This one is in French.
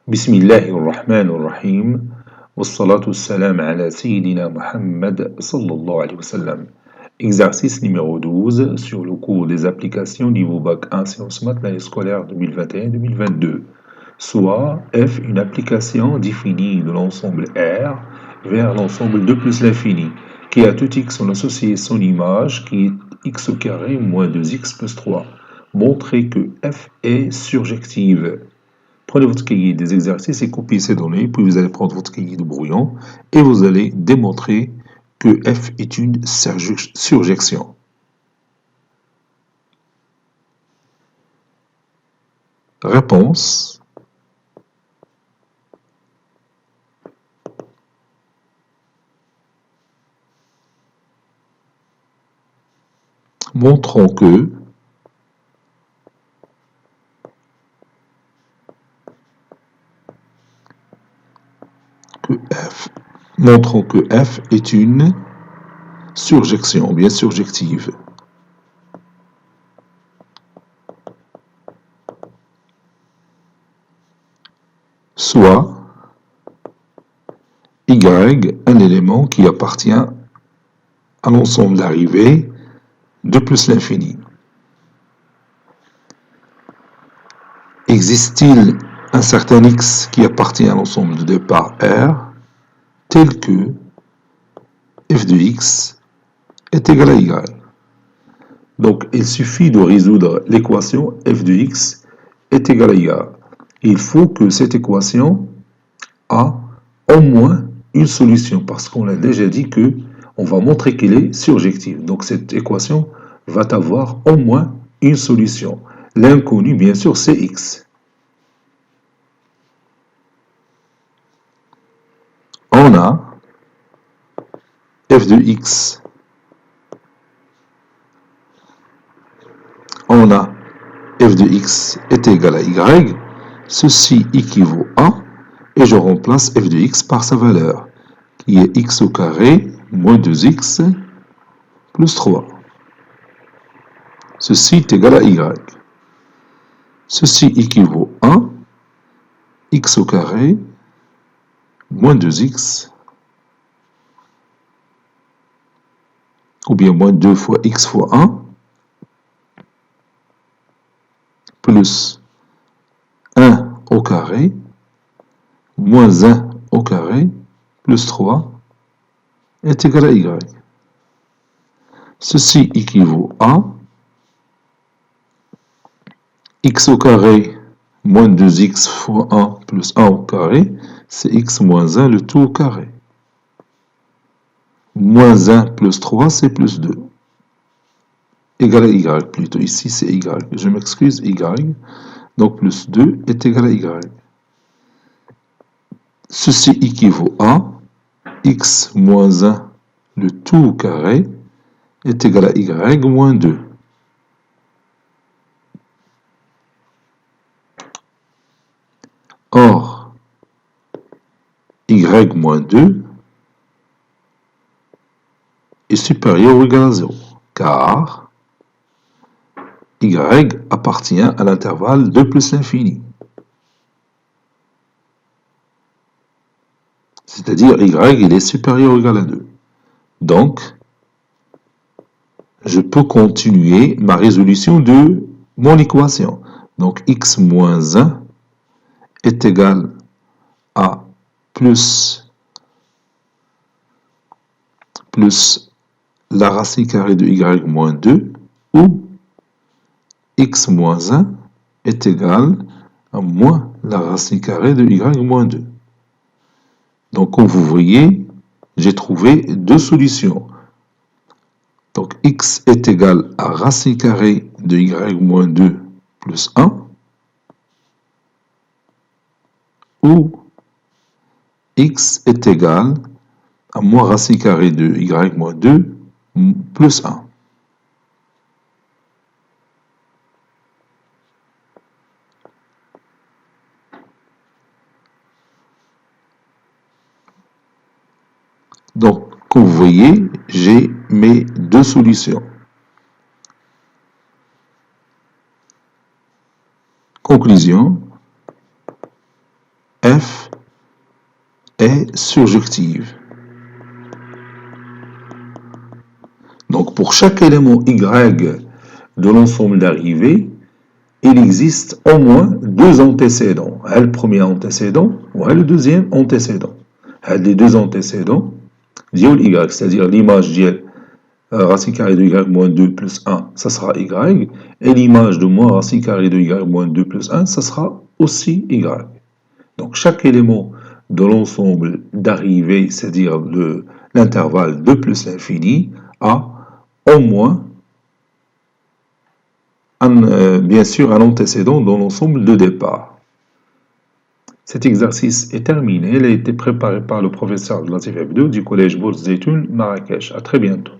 بسم الله الرحمن الرحيم والصلاة والسلام على سيدنا Muhammad sallallahu alayhi wa sallam. Exercice numéro 12 sur le cours des applications niveau bac 1 sciences maths l'année scolaire 2021-2022. Soit f une application définie de l'ensemble R vers l'ensemble 2 plus l'infini qui a tout x en associé son image qui est x au carré moins 2x plus 3. Montrez que f est surjective. Prenez votre cahier des exercices et copiez ces données, puis vous allez prendre votre cahier de brouillon et vous allez démontrer que f est une surjection. Réponse. Montrons que f est une surjection, bien surjective. Soit y, un élément qui appartient à l'ensemble d'arrivée de plus l'infini. Existe-t-il un certain x qui appartient à l'ensemble de départ R, tel que f de x est égal à y. Donc, il suffit de résoudre l'équation f de x est égal à y. Il faut que cette équation a au moins une solution, parce qu'on a déjà dit que on va montrer qu'elle est surjective. Donc, cette équation va avoir au moins une solution. L'inconnu, bien sûr, c'est x. On a f de x. On a f de x est égal à y. Ceci équivaut à, et je remplace f de x par sa valeur, qui est x au carré moins 2x plus 3. Ceci est égal à y. Ceci équivaut à x au carré moins 2x, ou bien moins 2 fois x fois 1, plus 1 au carré, moins 1 au carré, plus 3, est égal à y. Ceci équivaut à x au carré moins 2x fois 1 plus 1 au carré, c'est x moins 1 le tout au carré. Moins 1 plus 3, c'est plus 2. Égal à y, plutôt. Ici, c'est y. Je m'excuse, y. Donc, plus 2 est égal à y. Ceci équivaut à x moins 1 le tout au carré est égal à y moins 2. Or, y moins 2 est supérieur ou égal à 0, car y appartient à l'intervalle 2 plus l'infini. C'est-à-dire y, il est supérieur ou égal à 2. Donc, je peux continuer ma résolution de mon équation. Donc, x moins 1 est égal à plus la racine carrée de y moins 2, ou x moins 1 est égal à moins la racine carrée de y moins 2. Donc, comme vous voyez, j'ai trouvé deux solutions. Donc, x est égal à racine carrée de y moins 2 plus 1, ou x est égal à moins racine carrée de y moins 2 plus 1. Donc, comme vous voyez, j'ai mes deux solutions. Conclusion. F est surjective. Donc pour chaque élément Y de l'ensemble d'arrivée, il existe au moins deux antécédents. Le premier antécédent ou le deuxième antécédent. Les deux antécédents, Y, c'est-à-dire l'image de racine carrée de Y moins 2 plus 1, ça sera Y, et l'image de moins racine carrée de Y moins 2 plus 1, ça sera aussi Y. Donc chaque élément de l'ensemble d'arrivée, c'est-à-dire l'intervalle 2 plus l'infini, a au moins bien sûr un antécédent dans l'ensemble de départ. Cet exercice est terminé. Il a été préparé par le professeur Latif Abdou du collège Bourse Zeytoun, Marrakech. À très bientôt.